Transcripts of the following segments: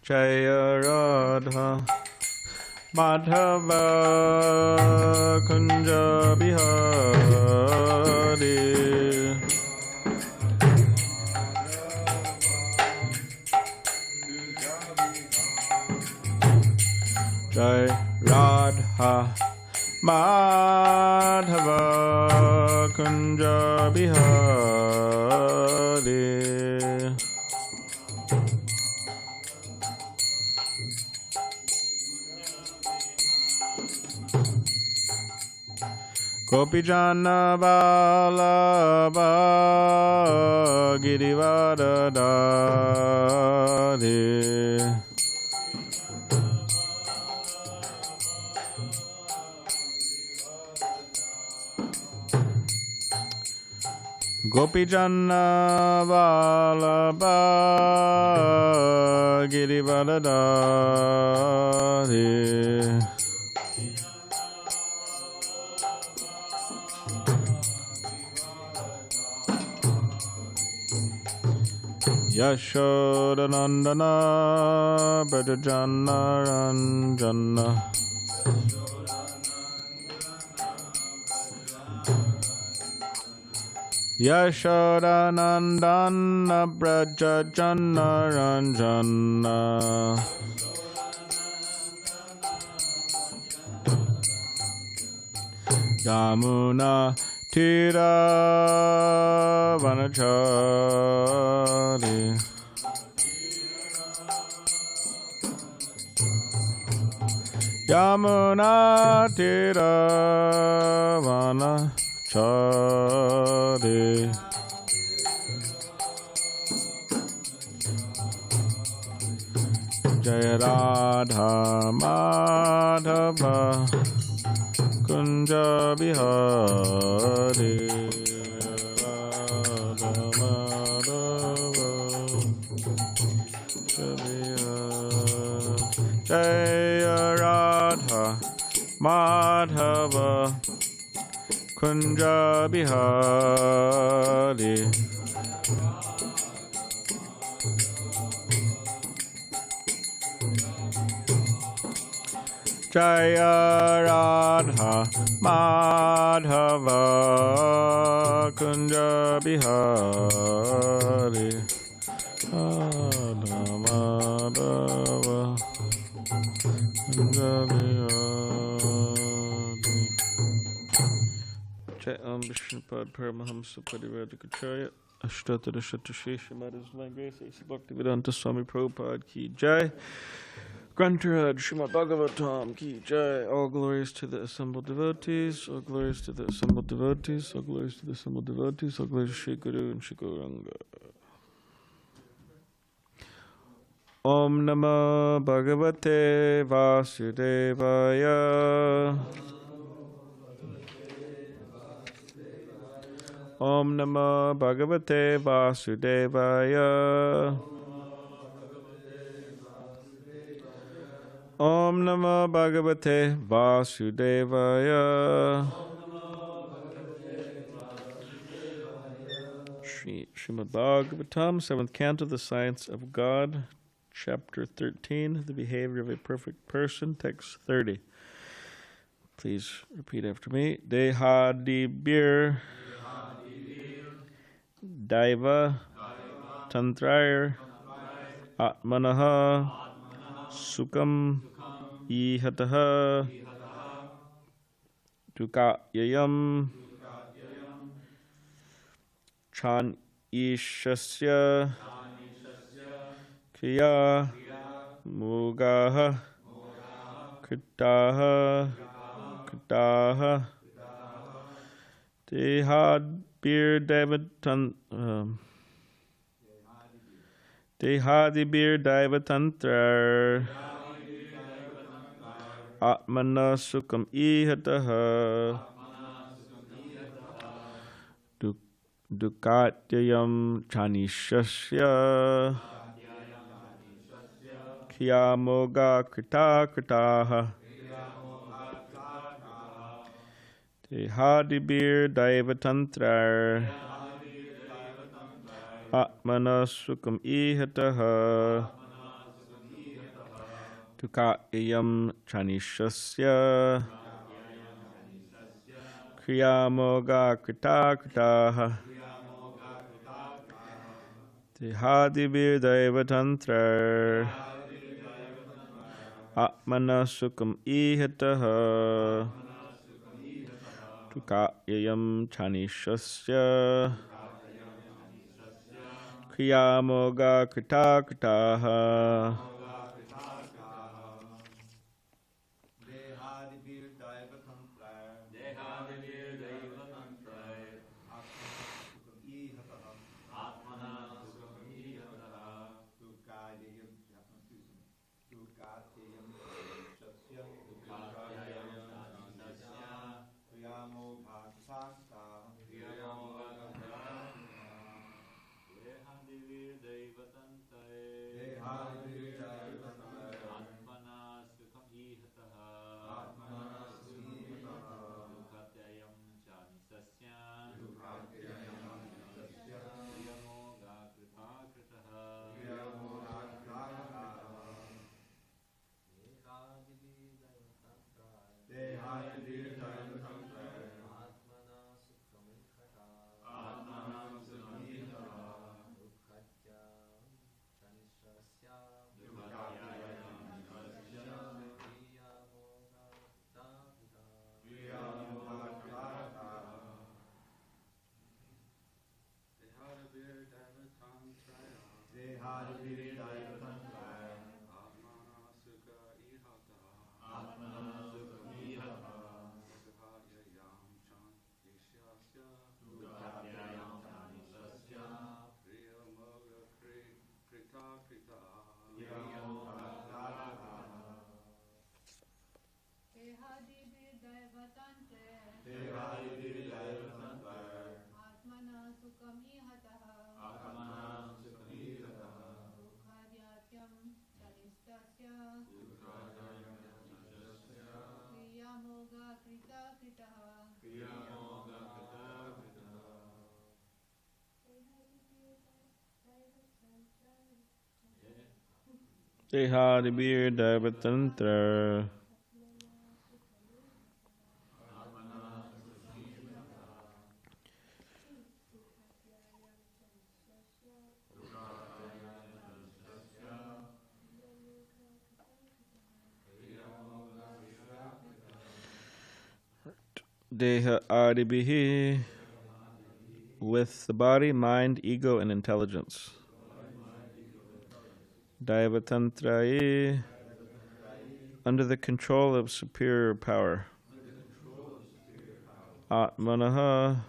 Jaya Radha Madhava Kunja Bihari Jai Radha Madhava Kunja Bihari Gopijana Vallabha Girivardhari Gopijana Vallabha Girivardhari Yashodanandana Brajajana Ranjana Yashodanandana Brajajana Ranjana Yamuna Tira Vanachari Yamuna Tira Vanachari Jaya Radha Madhava Kunja Bihari Radha Madhava Kunja Bihari Jaya Radha Madhava Kunja Bihari Jaya Radha Madhava Kunja Bihari Radha Madhava Kunja Bihari Jai Om Vishnupad Paramahamsa Parivrajikacharya Ashtadhara Shatashi Srimad Bhagavatam A.C. Bhaktivedanta Swami Prabhupada Ki Jai Grantaraj Srimad Bhagavatam Ki Jai. All glories to the assembled devotees, all glories to the assembled devotees, all glories to the assembled devotees, all glories to Shri Guru and Shri Gauranga. Om Namah Bhagavate Vasudevaya Om Namah Bhagavate Vasudevaya Om Namah Bhagavate Vasudevaya Srimad Bhagavatam, 7th Canto, The Science of God, Chapter 13, The Behavior of a Perfect Person, Text 30. Please repeat after me. Dehadibir Daiva Tantrair Atmanaha Sukam Ihataha Dukayayam Chan Ishasya Kriya Mugaha Kritaha Kritaha Dehad Bir Devatan Dehadibir Daivatantra Atmana Sukam Ihataha Dukatyayam Chanishasya Kriyamoga Krita Kritaha Dehadibir Daivatantra Atmana Sukam Ihataha Tukayam chanishasya kriyamoga krita kritaha Tihadibir daivatantra Atmana sukam ihataha Tukayam chanishasya Kriyamoga krita kritaha Dehadibir daivatantra Deha adibihi with the body, mind, ego, and intelligence. Daivatantraye under the control of superior power. Atmanaha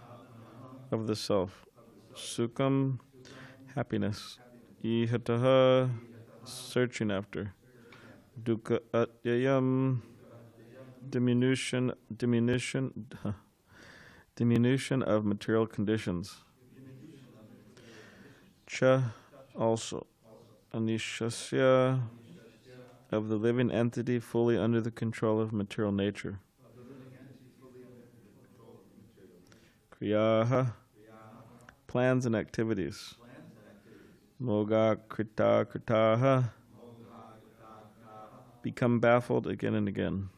of the self. Sukham happiness. Ihataha searching after. Dukkha atyayam diminution of material conditions. Cha also. Anishasya of the living entity fully under the control of material nature. Kriyaha plans and activities. Moga krita kritaha become baffled again and again.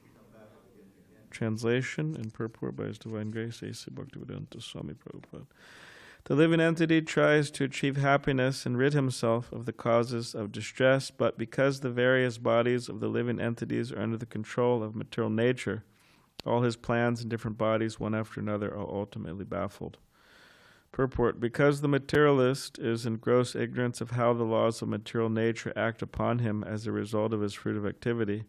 Translation and purport by His Divine Grace, HG Bhakti Swami Prabhupada. The living entity tries to achieve happiness and rid himself of the causes of distress, but because the various bodies of the living entities are under the control of material nature, all his plans in different bodies, one after another, are ultimately baffled. Purport: because the materialist is in gross ignorance of how the laws of material nature act upon him as a result of his fruitive activity,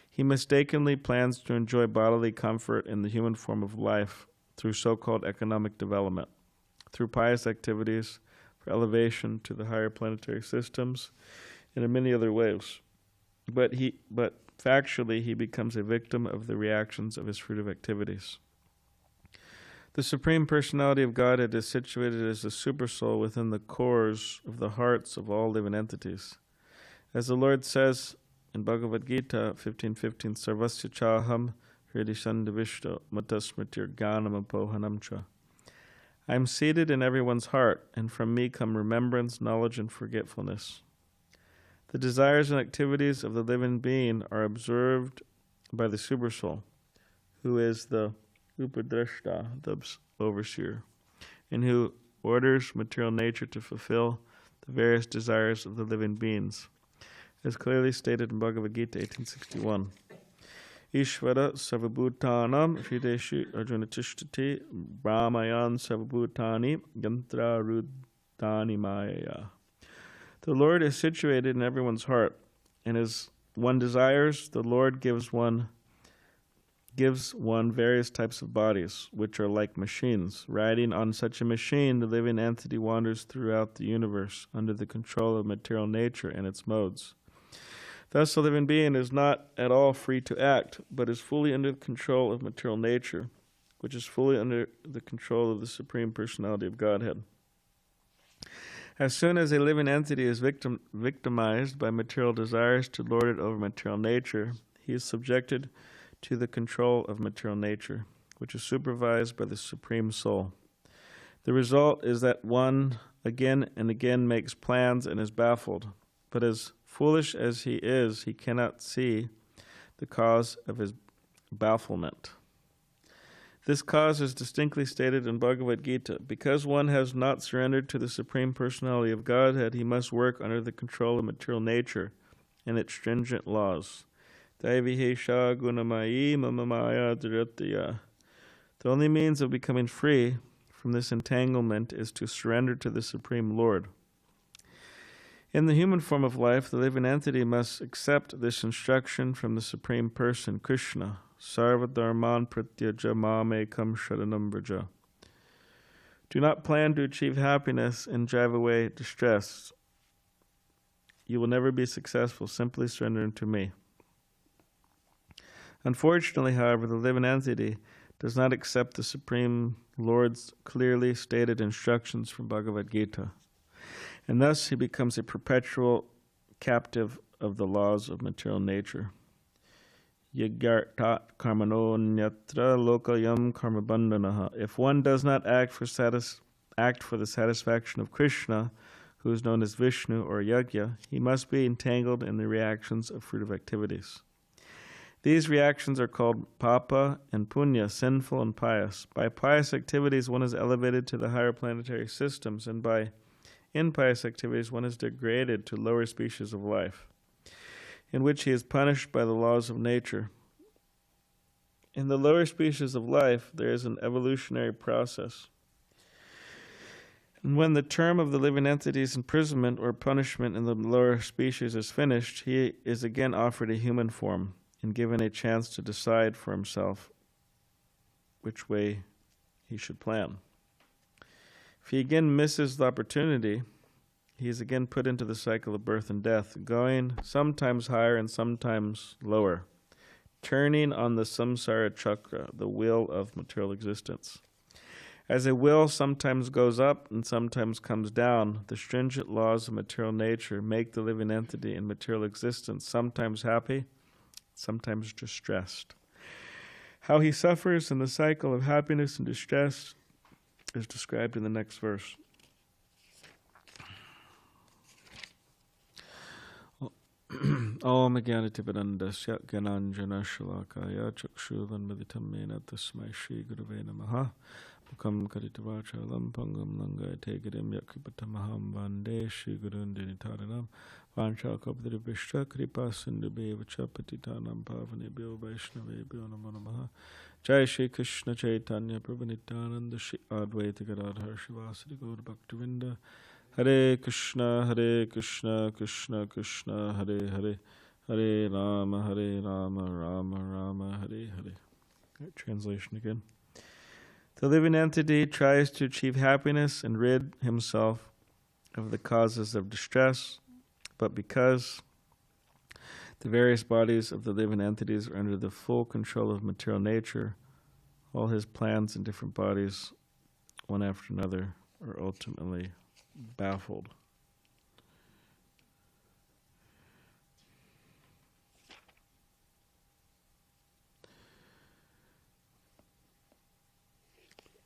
he mistakenly plans to enjoy bodily comfort in the human form of life through so-called economic development, through pious activities, for elevation to the higher planetary systems, and in many other ways. But factually, he becomes a victim of the reactions of his fruitive activities. The Supreme Personality of Godhead is situated as a supersoul within the cores of the hearts of all living entities. As the Lord says in Bhagavad Gita 15:15, Sarvasya chaham hridisandavishto matasmritir ganam apohanam cha. I am seated in everyone's heart, and from me come remembrance, knowledge, and forgetfulness. The desires and activities of the living being are observed by the Supersoul, who is the Upadrashta, the overseer, and who orders material nature to fulfill the various desires of the living beings, as clearly stated in Bhagavad Gita 1861. Ishvara Sarvabhutanam Hrideshi Arjuna Tishtati Brahmayan Sarvabhutani Yantra Ruddhani Maya. The Lord is situated in everyone's heart, and as one desires, the Lord gives one various types of bodies, which are like machines. Riding on such a machine, the living entity wanders throughout the universe under the control of material nature and its modes. Thus, the living being is not at all free to act, but is fully under the control of material nature, which is fully under the control of the Supreme Personality of Godhead. As soon as a living entity is victimized by material desires to lord it over material nature, he is subjected to the control of material nature, which is supervised by the Supreme Soul. The result is that one again and again makes plans and is baffled, but as foolish as he is, he cannot see the cause of his bafflement. This cause is distinctly stated in Bhagavad Gita. Because one has not surrendered to the Supreme Personality of Godhead, he must work under the control of material nature and its stringent laws. Daivihesha gunamayi mamamaya dhiratya. The only means of becoming free from this entanglement is to surrender to the Supreme Lord. In the human form of life, the living entity must accept this instruction from the Supreme Person, Krishna. Sarva dharman pratyaja mamekam sharanam vraja. Do not plan to achieve happiness and drive away distress. You will never be successful. Simply surrender to me. Unfortunately, however, the living entity does not accept the Supreme Lord's clearly stated instructions from Bhagavad Gita, and thus he becomes a perpetual captive of the laws of material nature. Yagyartat karmano nyatra lokayam karmabandhanaha. If one does not act for the satisfaction of Krishna, who is known as Vishnu or Yagya, he must be entangled in the reactions of fruitive activities. These reactions are called papa and punya, sinful and pious. By pious activities, one is elevated to the higher planetary systems, and by impious activities, one is degraded to lower species of life, in which he is punished by the laws of nature. In the lower species of life, there is an evolutionary process. And when the term of the living entity's imprisonment or punishment in the lower species is finished, he is again offered a human form and given a chance to decide for himself which way he should plan. If he again misses the opportunity, he is again put into the cycle of birth and death, going sometimes higher and sometimes lower, turning on the samsara chakra, the wheel of material existence. As a wheel sometimes goes up and sometimes comes down, the stringent laws of material nature make the living entity in material existence sometimes happy, sometimes distressed. How he suffers in the cycle of happiness and distress is described in the next verse. Om Jnanativedandasya Gyananjana Shalakaya Chakshuvanmaditam Mena Tasmai Shri Gurave Namaha Mukam Karitavachalam Pangam Langa Tegirim Yakipatamaham Vande Shri Gurundinitaranam Vanchakabdrivishta Kripa Sindhubevacha Patitanam Pavanebhyo Vaishnavebhyo Namo Namaha Jai Shri Krishna Chaitanya Prabhu Nityananda Shri Advaita Gadadhar Shivasari Gaur Bhaktivinda Hare Krishna, Krishna Krishna, Hare Hare, Hare Rama, Rama Rama, Hare Hare. Right, translation again. The living entity tries to achieve happiness and rid himself of the causes of distress, but because the various bodies of the living entities are under the full control of material nature, all his plans in different bodies, one after another, are ultimately baffled.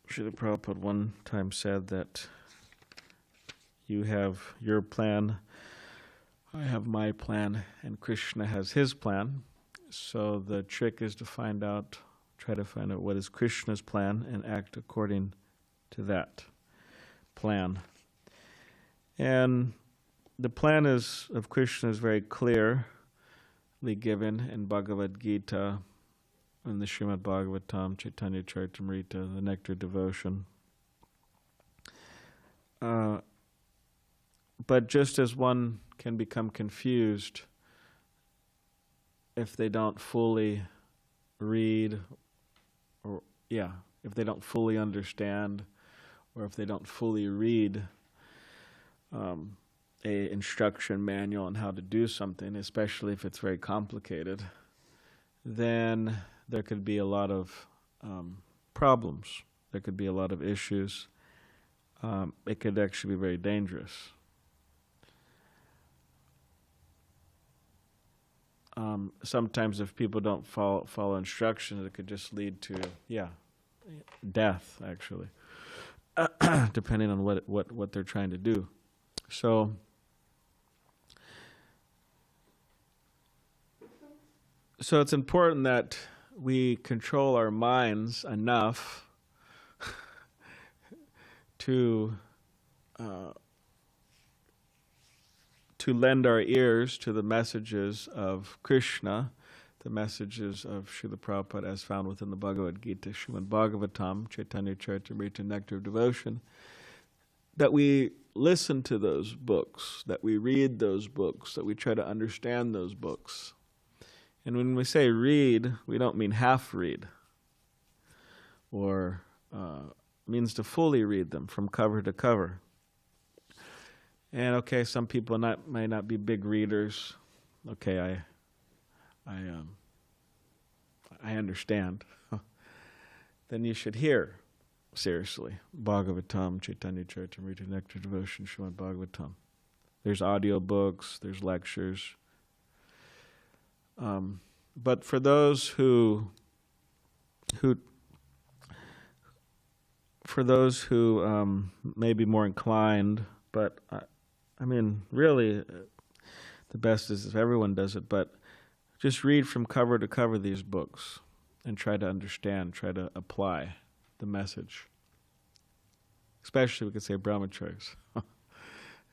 Srila Prabhupada one time said that you have your plan I have my plan and Krishna has his plan. So the trick is to try to find out what is Krishna's plan and act according to that plan. And the plan of Krishna is very clearly given in Bhagavad Gita, in the Srimad Bhagavatam, Chaitanya Charitamrita, the Nectar Devotion. But just as one can become confused if they don't fully read, if they don't fully understand, or if they don't fully read a instruction manual on how to do something, especially if it's very complicated, then there could be a lot of problems. There could be a lot of issues. It could actually be very dangerous. Sometimes if people don't follow instructions, it could just lead to, death, actually, depending on what they're trying to do. So it's important that we control our minds enough to lend our ears to the messages of Krishna, the messages of Srila Prabhupada as found within the Bhagavad Gita, Srimad Bhagavatam, Chaitanya Charitamrita, Nectar of Devotion, that we listen to those books, that we read those books, that we try to understand those books. And when we say read, we don't mean half read, or means to fully read them from cover to cover. And okay, some people may not be big readers. Okay, I understand. Then you should hear seriously Bhagavatam, Chaitanya Charitamrita, Nectar Devotion, Srimad Bhagavatam. There's audio books, there's lectures. But for those who may be more inclined, but I mean, really, the best is if everyone does it, but just read from cover to cover these books and try to understand, try to apply the message. Especially, we could say brahmacharis. At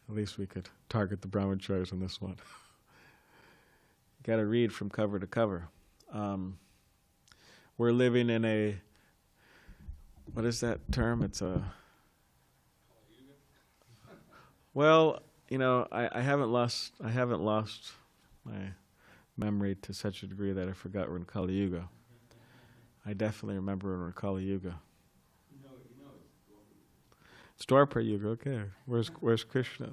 least we could target the brahmacharis on this one. You got to read from cover to cover. We're living in a, what is that term? It's a, well, you know, I haven't lost my memory to such a degree that I forgot we're in Kali Yuga. I definitely remember we're in Kali Yuga. It's Dwapara Yuga, okay. Where's Krishna?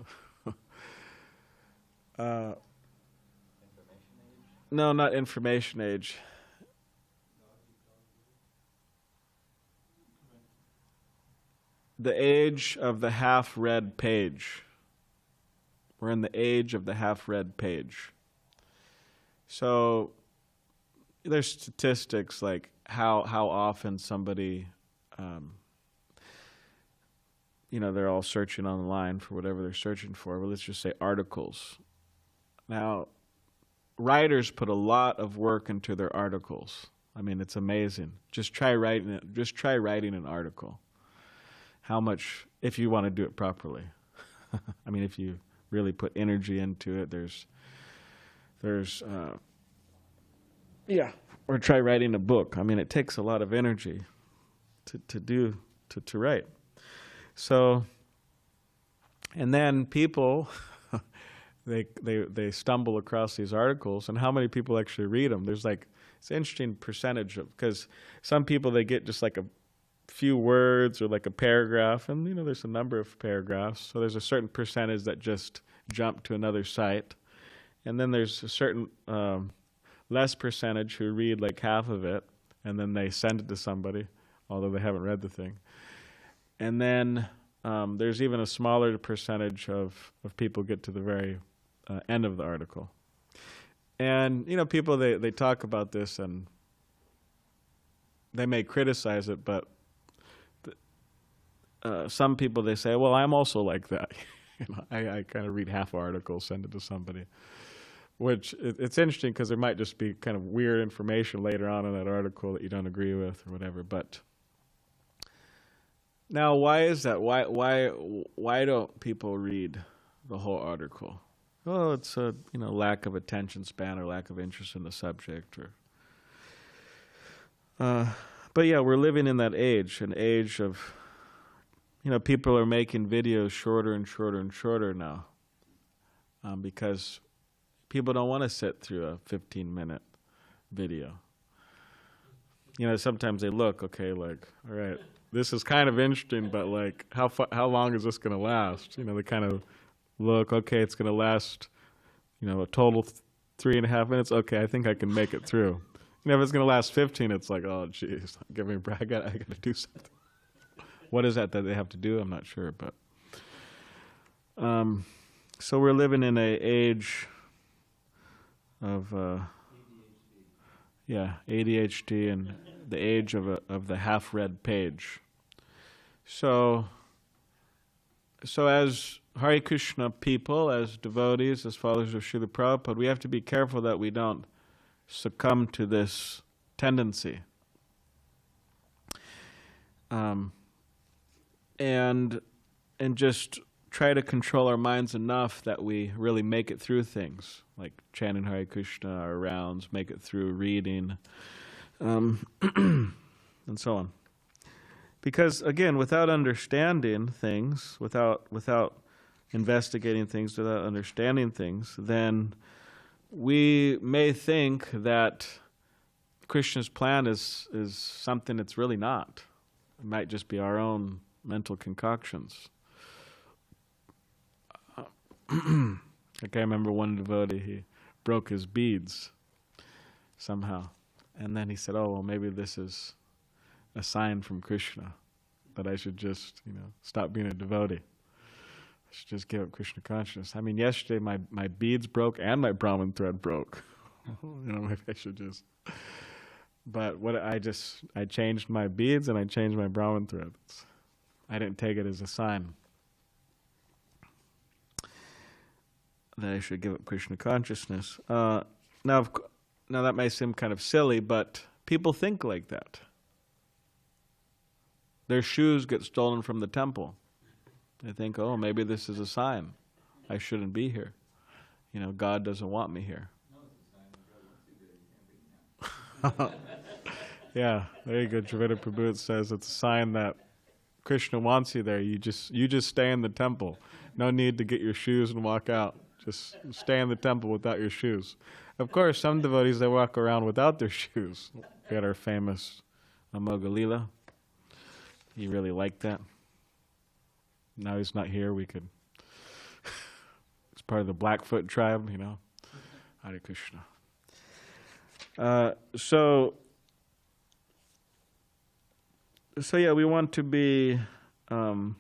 No, not information age. The age of the half-read page. We're in the age of the half-read page. So there's statistics like how often somebody, they're all searching online for whatever they're searching for. But let's just say articles. Now, writers put a lot of work into their articles. I mean, it's amazing. Just try writing an article. How much, if you want to do it properly. I mean, if you really put energy into it, or try writing a book. I mean, it takes a lot of energy to write. So, and then people, they stumble across these articles, and how many people actually read them? There's like, it's an interesting percentage of, because some people, they get just like a few words or like a paragraph, and there's a number of paragraphs, so there's a certain percentage that just jump to another site, and then there's a certain less percentage who read like half of it, and then they send it to somebody, although they haven't read the thing. And then there's even a smaller percentage of people get to the very end of the article. And people, they talk about this, and they may criticize it, but some people, they say, well, I'm also like that. I kind of read half articles, send it to somebody. Which it's interesting because there might just be kind of weird information later on in that article that you don't agree with or whatever. But now, why is that? Why don't people read the whole article? Oh, it's a lack of attention span or lack of interest in the subject, or. But yeah, we're living in that age, an age of, people are making videos shorter and shorter and shorter now, because people don't want to sit through a 15-minute video. Sometimes they look, okay, like, all right, this is kind of interesting, but like, how long is this going to last? They kind of look, okay, it's going to last, a total 3.5 minutes. Okay, I think I can make it through. If it's going to last 15, it's like, oh, geez, give me a break. I got to do something. What is that they have to do? I'm not sure, but so we're living in an age of ADHD and the age of the half-read page. So as Hare Krishna people, as devotees, as followers of Srila Prabhupada, we have to be careful that we don't succumb to this tendency. And just try to control our minds enough that we really make it through things, like chanting Hare Krishna, our rounds, make it through reading, and so on. Because again, without understanding things, without investigating things, without understanding things, then we may think that Krishna's plan is something it's really not. It might just be our own mental concoctions. Like I remember one devotee, he broke his beads somehow. And then he said, oh, well, maybe this is a sign from Krishna that I should just, stop being a devotee. I should just give up Krishna consciousness. I mean, yesterday my beads broke and my Brahman thread broke. Maybe I should just... But I changed my beads and I changed my Brahman threads. I didn't take it as a sign that I should give up Krishna consciousness. Now that may seem kind of silly, but people think like that. Their shoes get stolen from the temple. They think, oh, maybe this is a sign. I shouldn't be here. God doesn't want me here. Yeah, there you go. Javita Prabhu says it's a sign that Krishna wants you there. You just stay in the temple. No need to get your shoes and walk out. Just stay in the temple without your shoes. Of course, some devotees, they walk around without their shoes. We had our famous Amogalila. He really liked that. Now he's not here. We could... He's part of the Blackfoot tribe, Hare Krishna. So yeah, we want to be in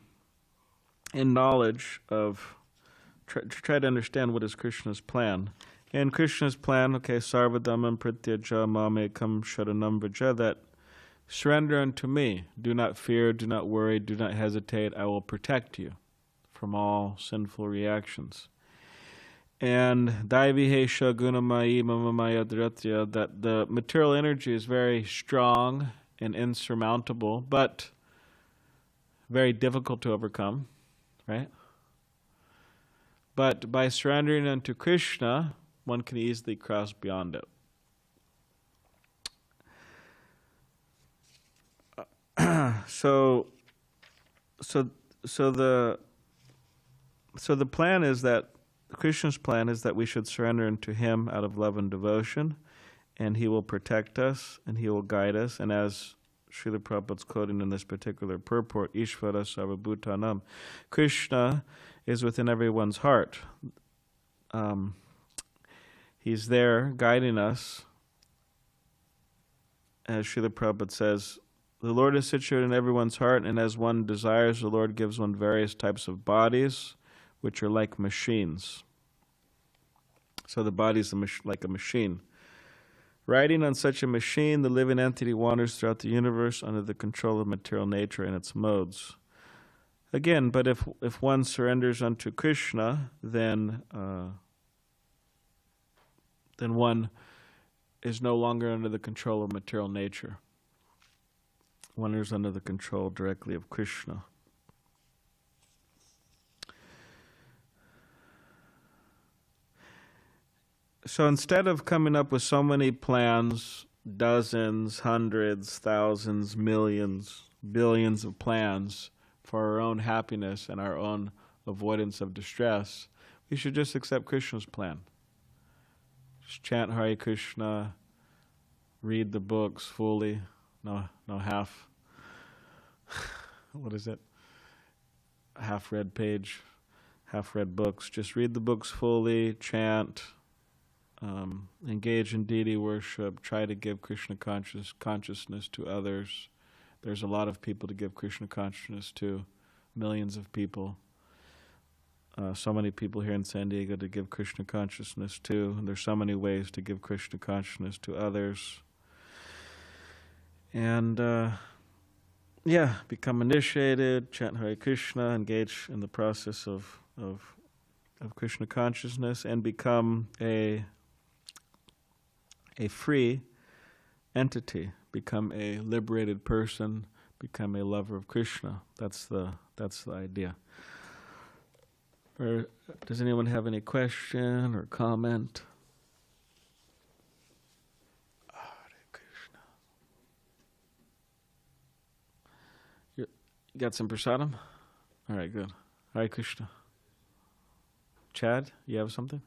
knowledge of, try to understand what is Krishna's plan. And Krishna's plan, okay, sarvadhamam prityaja mamekam sharanam vraja, that surrender unto me, do not fear, do not worry, do not hesitate, I will protect you from all sinful reactions. And daivihesha gunamayi mamamaya dhratya, that the material energy is very strong and insurmountable, but very difficult to overcome, right? But by surrendering unto Krishna, one can easily cross beyond it. So the plan is that Krishna's plan is that we should surrender unto Him out of love and devotion, and He will protect us, and He will guide us. And as Srila Prabhupada's quoting in this particular purport, Ishvara Sarvabhutanam, Krishna is within everyone's heart. He's there guiding us. As Srila Prabhupada says, the Lord is situated in everyone's heart, and as one desires, the Lord gives one various types of bodies, which are like machines. So the body is like a machine. Riding on such a machine, the living entity wanders throughout the universe under the control of material nature and its modes. again, but if one surrenders unto Krishna, then one is no longer under the control of material nature. One is under the control directly of Krishna. So instead of coming up with so many plans, dozens, hundreds, thousands, millions, billions of plans for our own happiness and our own avoidance of distress, we should just accept Krishna's plan. Just chant Hare Krishna, read the books fully, no half, what is it? Half-read page, half-read books. Just read the books fully, chant, engage in deity worship, try to give Krishna consciousness to others. There's a lot of people to give Krishna consciousness to, millions of people. So many people here in San Diego to give Krishna consciousness to, and there's so many ways to give Krishna consciousness to others. And become initiated, chant Hare Krishna, engage in the process of Krishna consciousness, and become a free entity, become a liberated person, become a lover of Krishna. That's the idea. Or does anyone have any question or comment? Hare Krishna. You got some prasadam? All right, good. Hare Krishna. Chad, you have something?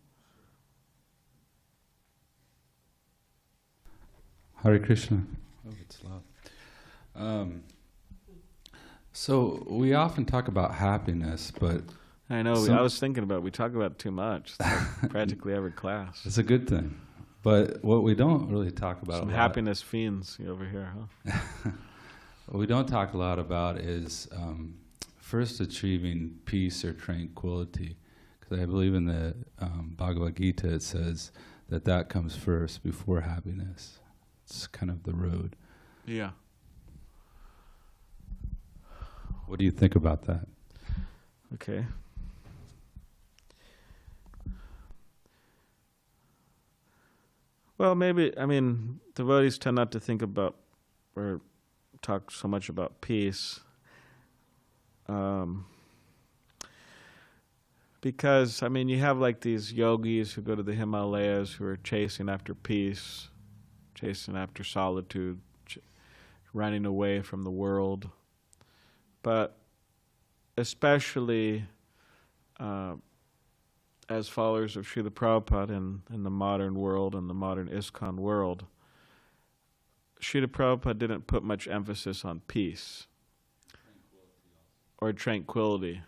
Hare Krishna. Oh, it's loud. So we often talk about happiness, but I know. I was thinking about it. We talk about it too much. It's like practically every class. It's a good thing. But what we don't really talk about Some a lot, happiness fiends over here, huh? what we don't talk a lot about is first achieving peace or tranquility. Because I believe in the Bhagavad Gita it says that comes first before happiness. It's kind of the road. Yeah. What do you think about that? Okay. Well, maybe, devotees tend not to think about or talk so much about peace. Because, you have like these yogis who go to the Himalayas who are chasing after peace, chasing after solitude, running away from the world. But especially as followers of Srila Prabhupada in the modern world and the modern ISKCON world, Srila Prabhupada didn't put much emphasis on peace or tranquility.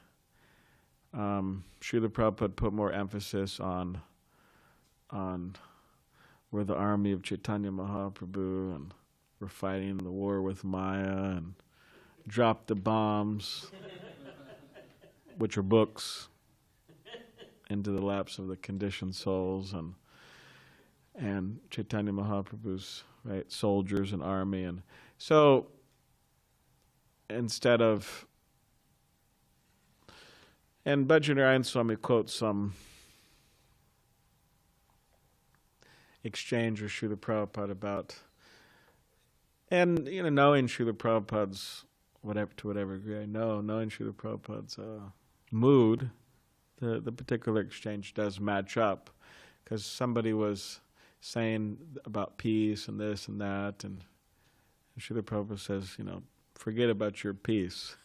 Srila Prabhupada put more emphasis on we're the army of Chaitanya Mahaprabhu and we're fighting the war with Maya and drop the bombs, which are books, into the laps of the conditioned souls, and Chaitanya Mahaprabhu's soldiers and army. And so instead of, and Bhajanarayan Swami quotes some exchange with Srila Prabhupada about, and knowing Srila Prabhupada's to whatever degree I know, knowing Srila Prabhupada's mood, the particular exchange does match up, because somebody was saying about peace and this and that, and Srila Prabhupada says, forget about your peace.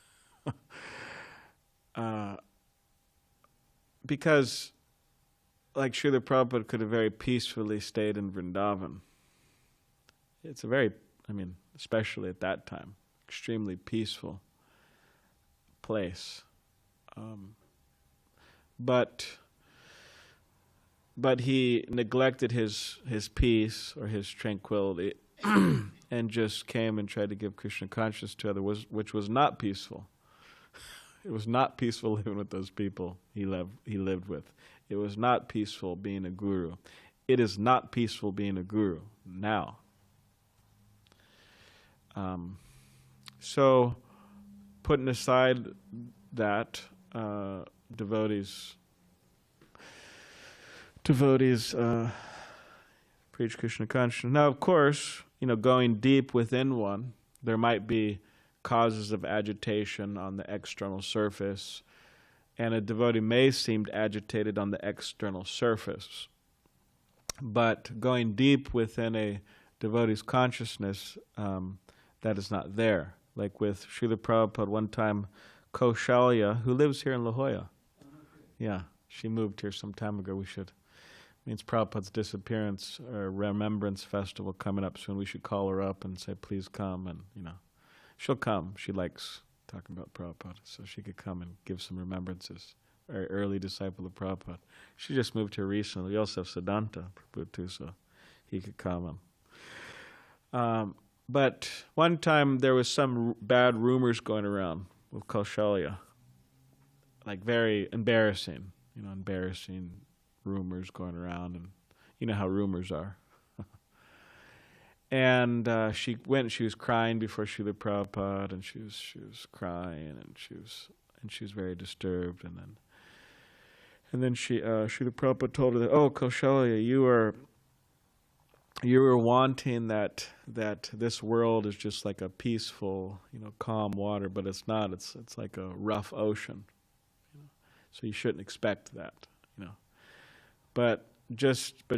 Because like Srila Prabhupada could have very peacefully stayed in Vrindavan. It's a very, especially at that time, extremely peaceful place. But he neglected his peace or his tranquility and just came and tried to give Krishna consciousness to others, which was not peaceful. It was not peaceful living with those people he lived with. It was not peaceful being a guru. It is not peaceful being a guru now. So, putting aside that, devotees preach Krishna consciousness. Now, of course, going deep within one, there might be causes of agitation on the external surface, and a devotee may seem agitated on the external surface. But going deep within a devotee's consciousness, that is not there. Like with Srila Prabhupada, one time, Kaushalya, who lives here in La Jolla. Yeah, she moved here some time ago. Means Prabhupada's disappearance or remembrance festival coming up soon. We should call her up and say, please come. And, she'll come. She likes talking about Prabhupada, so she could come and give some remembrances. Very early disciple of Prabhupada. She just moved here recently. We also have Siddhanta Prabhu too, so he could come. But one time there was some bad rumors going around with Kaushalya. Like very embarrassing, embarrassing rumors going around, and you know how rumors are. And she went and she was crying before Srila Prabhupada, and she was crying, and she was very disturbed, and then Srila Prabhupada told her that, oh, Kaushalya, you were wanting that this world is just like a peaceful, calm water, but it's not. It's like a rough ocean. So you shouldn't expect that, But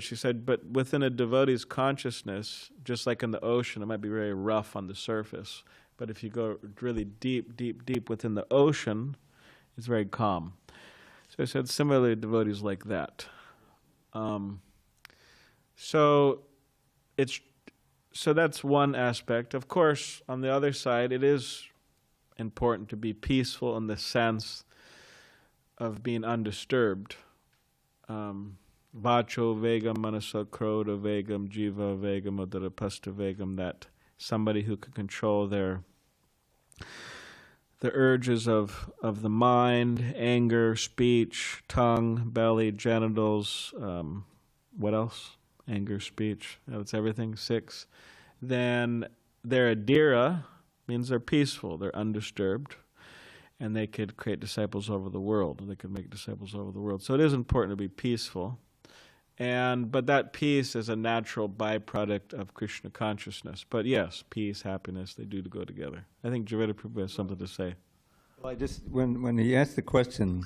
she said, but within a devotee's consciousness, just like in the ocean, it might be very rough on the surface. But if you go really deep, deep, deep within the ocean, it's very calm. So I said, similarly, devotees like that. So that's one aspect. Of course, on the other side, it is important to be peaceful in the sense of being undisturbed. Vacho vegam, manasa kroda vegam, jiva vegam, udarapasta vegam, that somebody who can control the urges of the mind, anger, speech, tongue, belly, genitals, what else? Anger, speech, that's everything, 6. Then they're adhira, means they're peaceful, they're undisturbed, and they could create disciples over the world. They could make disciples over the world. So it is important to be peaceful. But that peace is a natural byproduct of Krishna consciousness. But yes, peace, happiness, they do go together. I think Javeda Prabhu has something to say. Well, when he asked the question,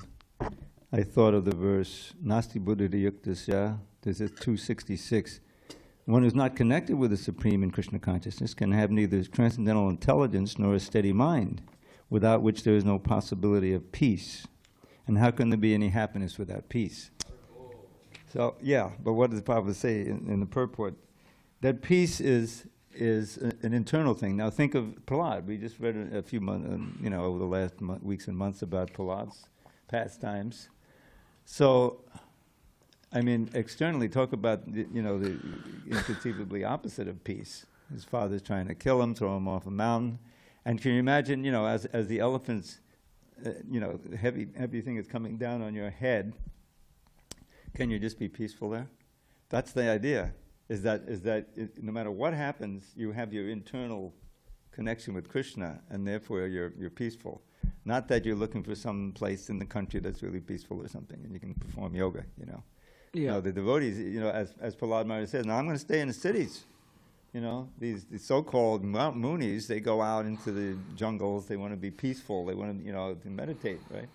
I thought of the verse, Nasti buddhiti yuktasya, this is 266. One who's not connected with the Supreme in Krishna consciousness can have neither transcendental intelligence nor a steady mind, without which there is no possibility of peace. And how can there be any happiness without peace? So, yeah, but what does Prabhupada say in the purport? That peace is an internal thing. Now think of Prahlad. We just read a few months, over the last weeks and months about Prahlad's pastimes. So, externally, talk about, the inconceivably opposite of peace. His father's trying to kill him, throw him off a mountain. And can you imagine, as the elephant's, heavy thing is coming down on your head, can you just be peaceful there? That's the idea, is that no matter what happens, you have your internal connection with Krishna, and therefore you're peaceful. Not that you're looking for some place in the country that's really peaceful or something, and you can perform yoga, Yeah. The devotees, as Prahlad Maharaj says, now I'm going to stay in the cities. These so-called munis, they go out into the jungles, they want to be peaceful, they want to, to meditate, right?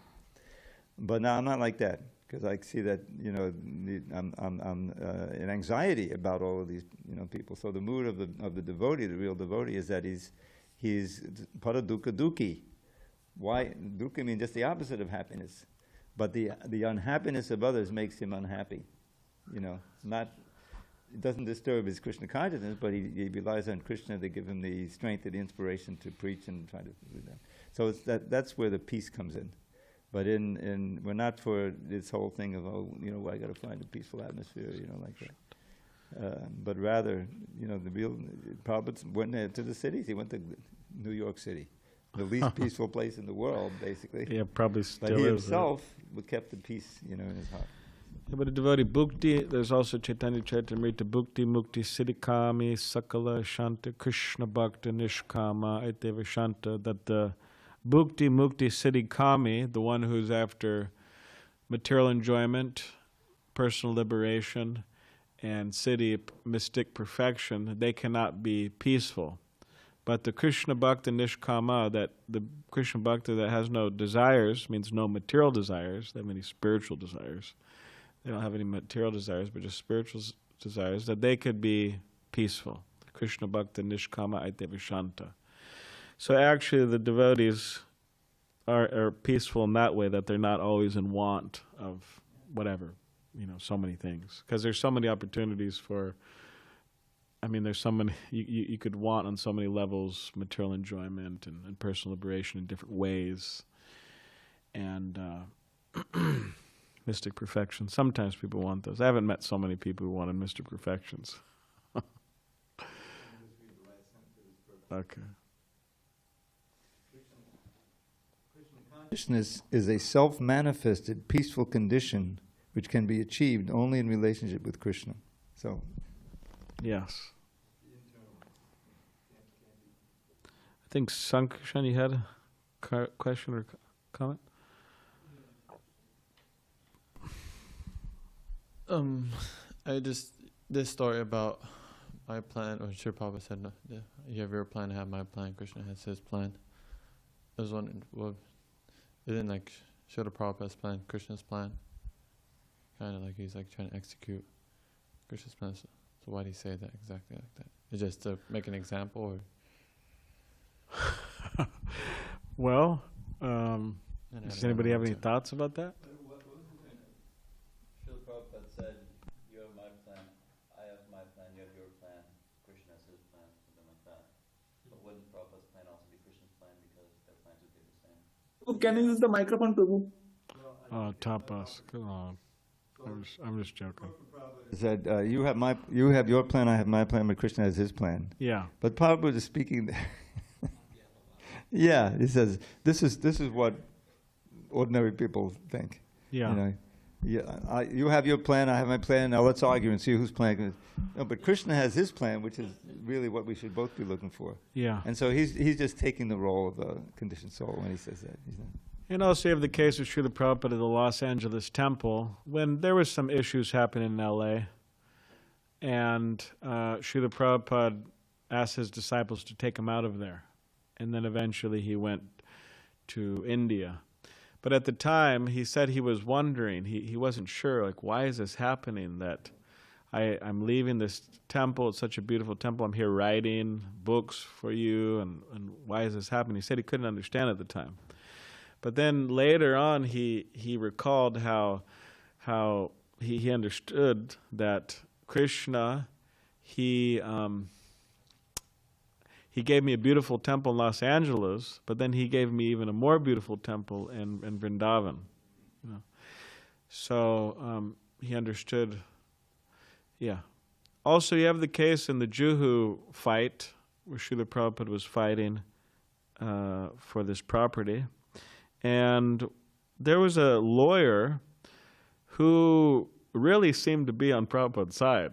But no, I'm not like that, because I see that, I'm in anxiety about all of these, people. So the mood of the devotee, the real devotee, is that he's paradukkha dukhi. Why? Dukkha means just the opposite of happiness. But the unhappiness of others makes him unhappy. It doesn't disturb his Krishna consciousness, but he relies on Krishna to give him the strength and the inspiration to preach and try to do that. So that's where the peace comes in. But we're not for this whole thing of, I got to find a peaceful atmosphere, like that. But rather, the real Prabhupada went to the cities. He went to New York City, the least peaceful place in the world, basically. Yeah, probably still is. But he himself kept the peace, in his heart. Yeah, but the devotee Bhakti, there's also Chaitanya Charitamrita Bhakti Mukti Siddhikami Sakala Shanta Krishna Bhakta Nishkama Aiteva Shanta, that the Bhukti Mukti Siddhi Kami, the one who's after material enjoyment, personal liberation, and siddhi, mystic perfection, they cannot be peaceful. But the Krishna Bhakta Nishkama, that the Krishna Bhakta that has no desires, means no material desires, they have many spiritual desires. They don't have any material desires, but just spiritual desires, that they could be peaceful. Krishna Bhakta Nishkama Aite Vishanta. So actually the devotees are peaceful in that way, that they're not always in want of whatever, so many things. Because there's so many opportunities for, there's so many, you could want on so many levels material enjoyment and personal liberation in different ways. And mystic perfection. Sometimes people want those. I haven't met so many people who wanted mystic perfections. Okay. Consciousness is a self-manifested peaceful condition which can be achieved only in relationship with Krishna. So, yes. I think Sankarshan, you had a question or comment? This story about my plan, or Sri Prabhupada said, no, you have your plan, I have my plan, Krishna has his plan. I was wondering, isn't like Srila Prabhupada's plan Krishna's plan? Kind of like he's like trying to execute Krishna's plan. So why did he say that exactly like that? Is just to make an example, or? Well, does anybody have any thoughts about that? Srila Prabhupada said, you have my plan, I have my plan, you have your plan, Krishna has his plan, something like that. But wouldn't Prabhupada's plan also be Krishna's plan, because their plans would be the same? Can you use the microphone, Prabhu? Oh, tapas. Come on. I'm just joking. he said, you have your plan, I have my plan, but Krishna has his plan. Yeah. But Prabhupada is speaking. Yeah, he says this is what ordinary people think. Yeah. You have your plan, I have my plan. Now let's argue and see whose plan. No, but Krishna has his plan, which is really what we should both be looking for. Yeah. And so he's just taking the role of a conditioned soul when he says that. And also you have the case of Srila Prabhupada at the Los Angeles temple, when there was some issues happening in L.A., and Srila Prabhupada asked his disciples to take him out of there. And then eventually he went to India. But at the time, he said he was wondering, he wasn't sure, like, why is this happening, that I'm leaving this temple, it's such a beautiful temple, I'm here writing books for you, and why is this happening? He said he couldn't understand at the time. But then later on, he recalled how he understood that Krishna, he gave me a beautiful temple in Los Angeles, but then he gave me even a more beautiful temple in Vrindavan. So he understood. Yeah. Also, you have the case in the Juhu fight, where Srila Prabhupada was fighting for this property. And there was a lawyer who really seemed to be on Prabhupada's side.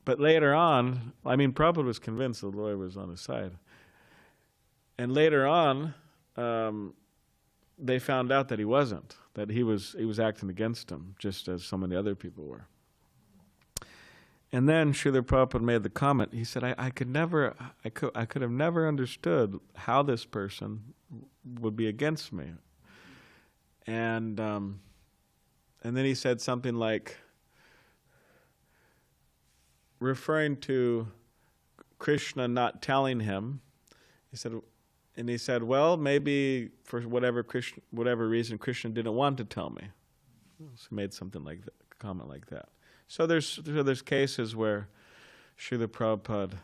But later on, Prabhupada was convinced the lawyer was on his side. And later on, they found out that he wasn't, that he was acting against him, just as so many other people were. And then Srila Prabhupada made the comment, he said, I could have never understood how this person would be against me. And then he said something like, referring to Krishna not telling him, he said, well, maybe for whatever reason Krishna didn't want to tell me. So he made something like that, a comment like that. So there's cases where Srila Prabhupada,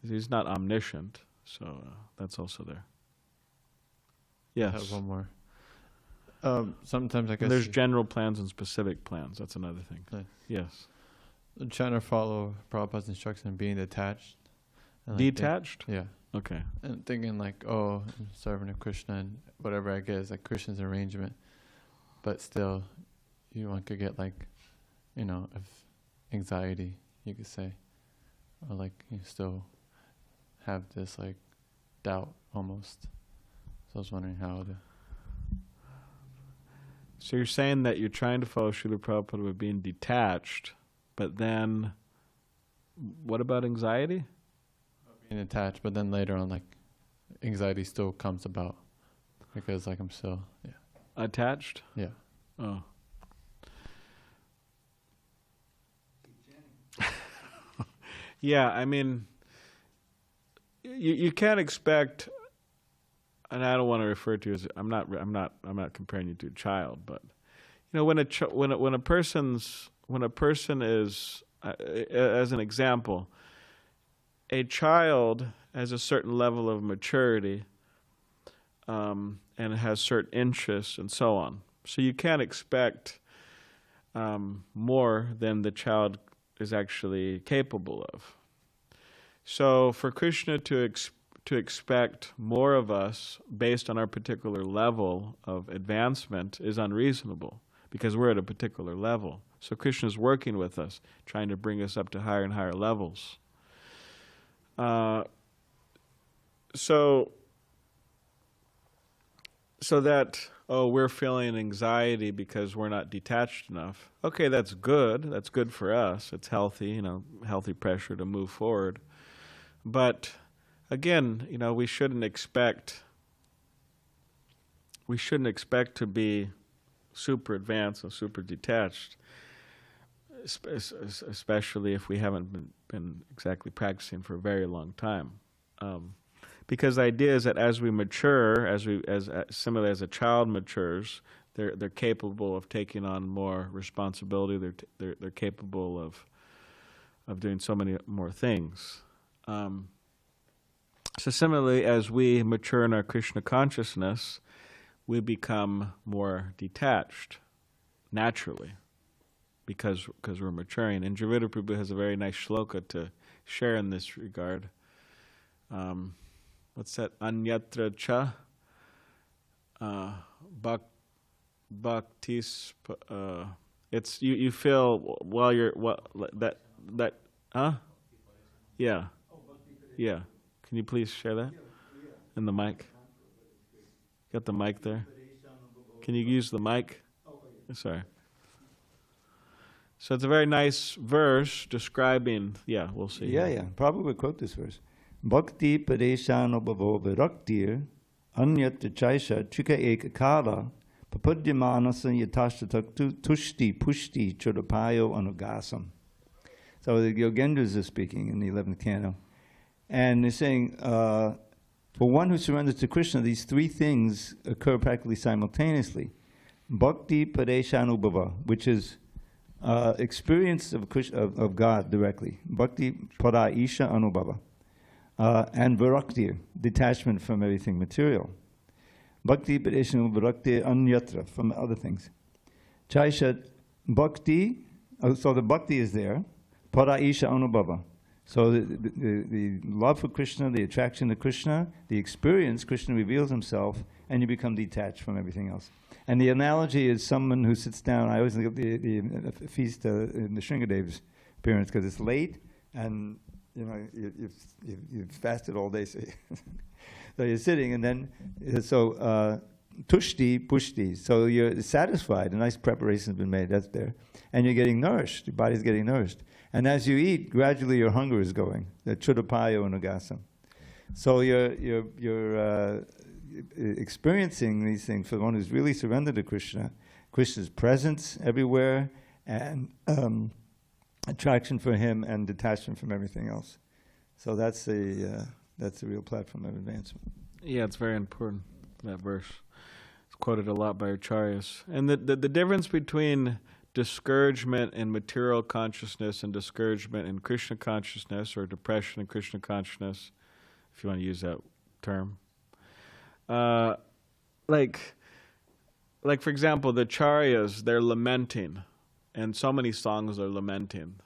he's not omniscient, so that's also there. Yes. I have one more. Sometimes I guess there's general plans and specific plans. That's another thing. Nice. Yes. I'm trying to follow Prabhupada's instruction and being detached. And Detached? Yeah. Okay. And thinking like, I'm serving to Krishna, and whatever I get is like Krishna's arrangement. But still, one could get like, of anxiety, you could say. Or like, you still have this like doubt almost. So I was wondering how to. So you're saying that you're trying to follow Srila Prabhupada with being detached, but then what about anxiety? Being attached, but then later on, like, anxiety still comes about because, like, I'm still, Attached? yeah. Oh. Yeah, I mean, you can't expect, and I don't want to refer to you as I'm not comparing you to a child, but you know, when a person is, as an example, a child has a certain level of maturity, and has certain interests and so on. So you can't expect more than the child is actually capable of. So for Krishna to expect more of us based on our particular level of advancement is unreasonable, because we're at a particular level. So Krishna's working with us, trying to bring us up to higher and higher levels. So that, we're feeling anxiety because we're not detached enough. Okay, that's good. That's good for us. It's healthy, healthy pressure to move forward. But again, we shouldn't expect to be super advanced and super detached, especially if we haven't been exactly practicing for a very long time. Because the idea is that as we mature, similarly as a child matures, they're capable of taking on more responsibility. They're capable of doing so many more things. So similarly, as we mature in our Krishna consciousness, we become more detached naturally, because we're maturing. And Javita Prabhu has a very nice shloka to share in this regard. What's that? Anyatra cha bhaktis. It's you feel while you're that yeah. Yeah. Can you please share that in the mic? Got the mic there? Can you use the mic? Sorry. So it's a very nice verse describing. Yeah, we'll see. Yeah. Prabhu would quote this verse. Bhakti padeshano bhavo viraktir anyatra chaisha chika ekakala papadyamanasa yatashtatak tushti pushti chodapayo anugasam. So the Yogendras are speaking in the 11th canto. And they're saying, for one who surrenders to Krishna, these three things occur practically simultaneously. Bhakti padeshanubhava, which is experience of God directly. Bhakti pada isha anubhava. And virakti, detachment from everything material. Bhakti padeshanu virakti anyatra, from other things. Chaishat bhakti, so the bhakti is there. Pada isha anubhava. So the love for Krishna, the attraction to Krishna, the experience, Krishna reveals himself, and you become detached from everything else. And the analogy is someone who sits down. I always think of the feast in the Shringadev's appearance, because it's late, and you've fasted all day, so you're sitting, and then tushti pushti. So you're satisfied. A nice preparation has been made. That's there, and you're getting nourished. Your body's getting nourished. And as you eat, gradually your hunger is going. The chudapayo anugasam. So you're experiencing these things for the one who's really surrendered to Krishna. Krishna's presence everywhere, and attraction for him, and detachment from everything else. So that's the real platform of advancement. Yeah, it's very important, that verse. It's quoted a lot by acharyas. And the difference between discouragement in material consciousness and discouragement in Krishna consciousness, or depression in Krishna consciousness, if you want to use that term. Like for example, the acharyas, they're lamenting, and so many songs are lamenting,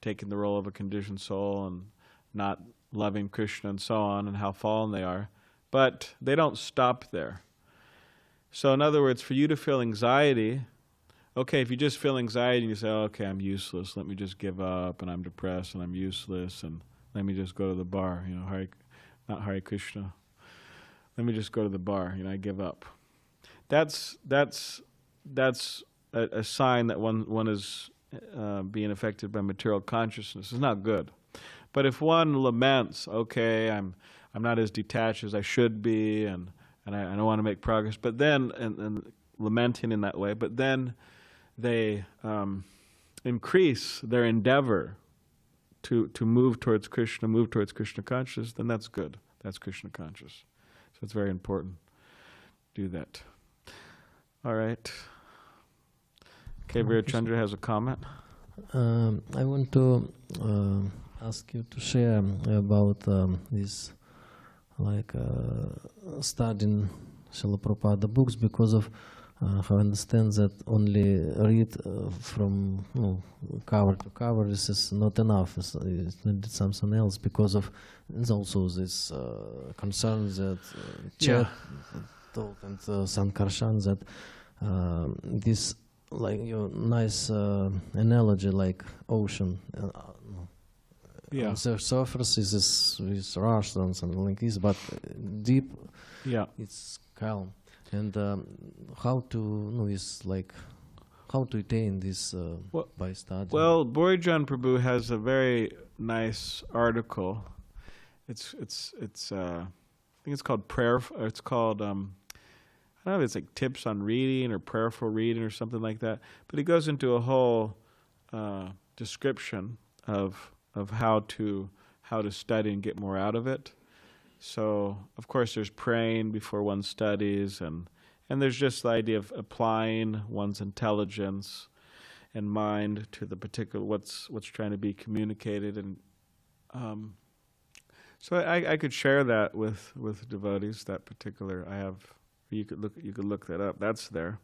taking the role of a conditioned soul and not loving Krishna and so on, and how fallen they are. But they don't stop there. So in other words, for you to feel anxiety, okay, if you just feel anxiety and you say, okay, I'm useless, let me just give up, and I'm depressed and I'm useless, and let me just go to the bar, not Hare Krishna. let me just go to the bar. I give up. That's a sign that one is being affected by material consciousness. It's not good. But if one laments, okay, I'm not as detached as I should be, and I don't want to make progress, but then and lamenting in that way, but then they increase their endeavor to move towards Krishna consciousness, then that's good. That's Krishna conscious. So it's very important. Do that. All right. Kabir Chandra has a comment. I want to ask you to share about this, studying Srila Prabhupada books, because of how I understand that only read from cover to cover, this is not enough. It's needed something else, because of there's also this concern that Chet told and Sankarshan, that this your nice analogy, like ocean. On the surface is this rush and something like this, but deep, it's calm. And how to how to attain this by studying? Well, Borijan Prabhu has a very nice article. I think it's called prayer. It's called I don't know if it's like tips on reading or prayerful reading or something like that. But he goes into a whole description of how to study and get more out of it. So, of course, there's praying before one studies, and there's just the idea of applying one's intelligence and mind to the particular what's trying to be communicated, and so I could share that with devotees. That particular I have. You could look that up. That's there.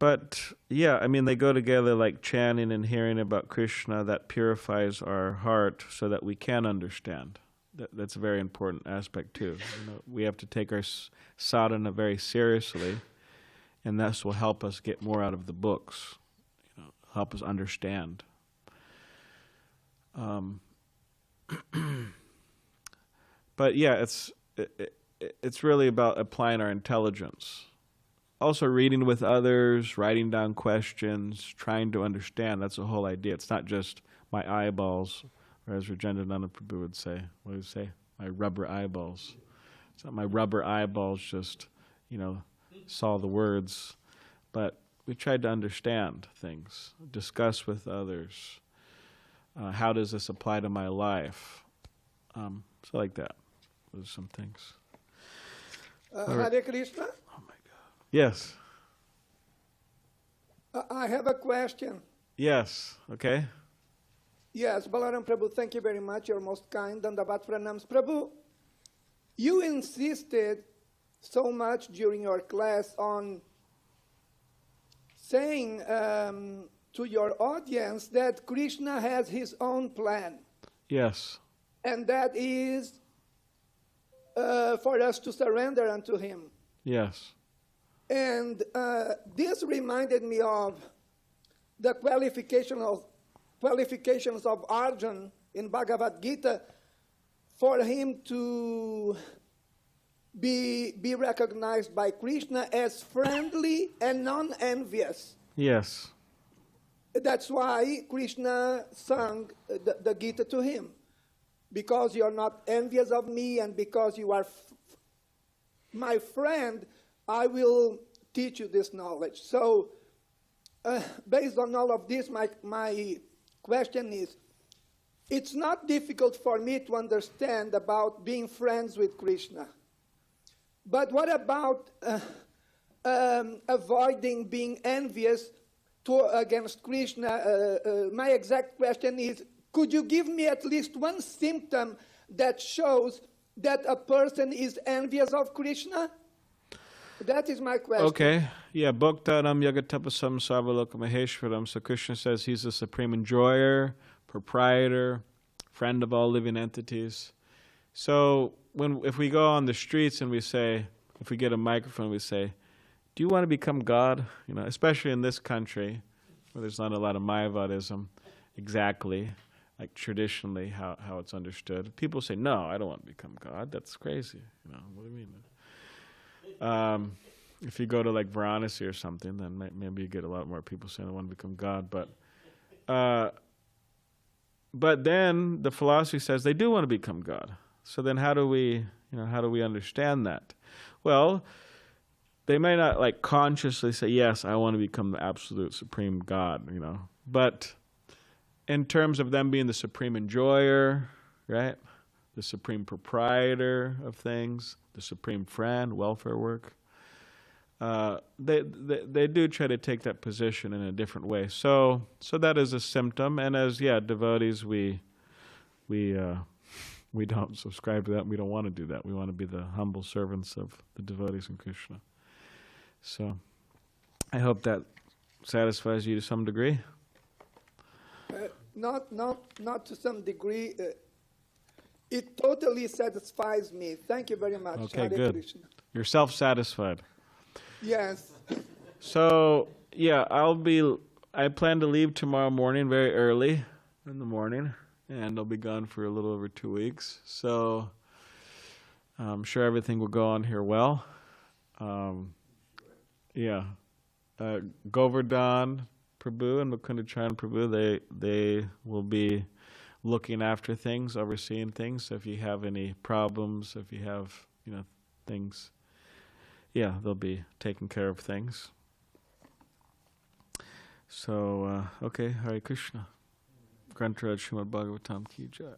But yeah, I mean, they go together, like chanting and hearing about Krishna. That purifies our heart so that we can understand. That's a very important aspect too. We have to take our sadhana very seriously, and this will help us get more out of the books. Help us understand. But yeah, it's really about applying our intelligence. Also reading with others, writing down questions, trying to understand. That's the whole idea. It's not just my eyeballs, or as Rajendranath Prabhu would say. What would he say? My rubber eyeballs. It's not my rubber eyeballs just, saw the words. But we tried to understand things, discuss with others. How does this apply to my life? So like that. Those are some things. Hare Krishna. Oh my God. Yes. I have a question. Yes. Okay. Yes, Balaram Prabhu, thank you very much. You're most kind. Dandavat Pranams. Prabhu, you insisted so much during your class on saying to your audience that Krishna has his own plan. Yes. And that is for us to surrender unto him. Yes. And this reminded me of the qualifications of Arjuna in Bhagavad Gita for him to be recognized by Krishna as friendly and non-envious. Yes. That's why Krishna sang the Gita to him. Because you're not envious of me and because you are my friend, I will teach you this knowledge. So, based on all of this, my question is, it's not difficult for me to understand about being friends with Krishna. But what about avoiding being envious against Krishna? My exact question is, could you give me at least one symptom that shows that a person is envious of Krishna? That is my question. Okay. Yeah. Bhaktaram yagatapasam savalokam maheshwaram. So Krishna says he's the supreme enjoyer, proprietor, friend of all living entities. So if we go on the streets and we say, if we get a microphone, we say, do you want to become God? Especially in this country where there's not a lot of Mayavadism exactly. like traditionally how it's understood. People say, no, I don't want to become God. That's crazy. You know, what do you mean? If you go to like Varanasi or something, then maybe you get a lot more people saying they want to become God. But then the philosophy says they do want to become God. So then how do we understand that? Well, they may not like consciously say, yes, I want to become the absolute supreme God, you know. But in terms of them being the supreme enjoyer, right? The supreme proprietor of things, the supreme friend, welfare work, they do try to take that position in a different way. So that is a symptom. And as devotees, we don't subscribe to that. We don't want to do that. We want to be the humble servants of the devotees in Krishna. So I hope that satisfies you to some degree. Not to some degree. It totally satisfies me. Thank you very much. Okay, Hare good. Krishna. You're self-satisfied. Yes. So I plan to leave tomorrow morning very early in the morning, and I'll be gone for a little over 2 weeks. So I'm sure everything will go on here well. Govardhan Prabhu and Mukundachan Prabhu, they will be looking after things, overseeing things. So if you have any problems, if you have, things, they'll be taking care of things. So, okay, Hare Krishna. Grantaraj Srimad Bhagavatam ki jai.